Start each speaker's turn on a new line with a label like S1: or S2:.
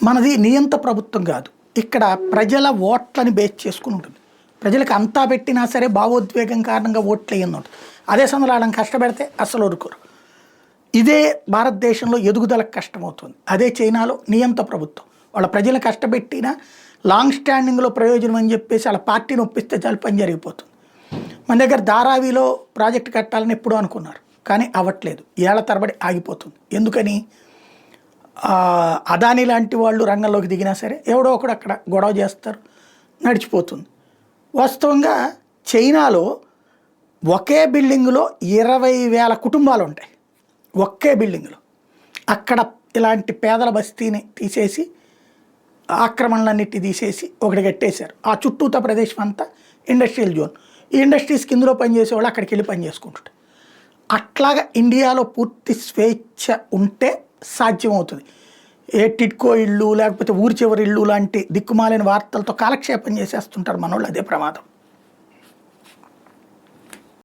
S1: మనది నియంత ప్రభుత్వం కాదు. ఇక్కడ ప్రజల ఓట్లని బేస్ చేసుకుని ఉంటుంది. ప్రజలకు అంతా పెట్టినా సరే భావోద్వేగం కారణంగా ఓట్లు వేయని ఉంటుంది. అదే సమయంలో వాళ్ళని కష్టపెడితే అసలు ఊరుకోరు. ఇదే భారతదేశంలో ఎదుగుదలకు కష్టమవుతుంది. అదే చైనాలో నియంత ప్రభుత్వం. వాళ్ళ ప్రజలు కష్టపెట్టినా లాంగ్ స్టాండింగ్లో ప్రయోజనం అని చెప్పేసి వాళ్ళ పార్టీని ఒప్పిస్తే చాలు పని జరిగిపోతుంది. మన దగ్గర ధారావిలో ప్రాజెక్టు కట్టాలని ఎప్పుడూ అనుకున్నారు, కానీ అవ్వట్లేదు. ఏళ్ల తరబడి ఆగిపోతుంది. ఎందుకని? అదాని లాంటి వాళ్ళు రంగంలోకి దిగినా సరే ఎవడో ఒకడు అక్కడ గొడవ చేస్తారు, నడిచిపోతుంది. వాస్తవంగా చైనాలో ఒకే బిల్డింగులో 20,000 కుటుంబాలు ఉంటాయి. ఒకే బిల్డింగులో. అక్కడ ఇలాంటి పేదల బస్తీని తీసేసి ఆక్రమణలన్నిటి తీసేసి ఒకటి కట్టేశారు. ఆ చుట్టూత ప్రదేశం అంతా ఇండస్ట్రియల్ జోన్. ఈ ఇండస్ట్రీస్ కిందలో పనిచేసే వాళ్ళు అక్కడికి వెళ్ళి పని చేసుకుంటుంటారు. అట్లాగా ఇండియాలో పూర్తి స్వేచ్ఛ ఉంటే సాధ్యమవుతుంది. ఏ టిడ్కో ఇళ్ళు లేకపోతే ఊరి చివరి ఇళ్ళు లాంటి దిక్కుమాలిన వార్తలతో కాలక్షేపం చేసేస్తుంటారు మనోళ్ళు. అదే ప్రమాదం.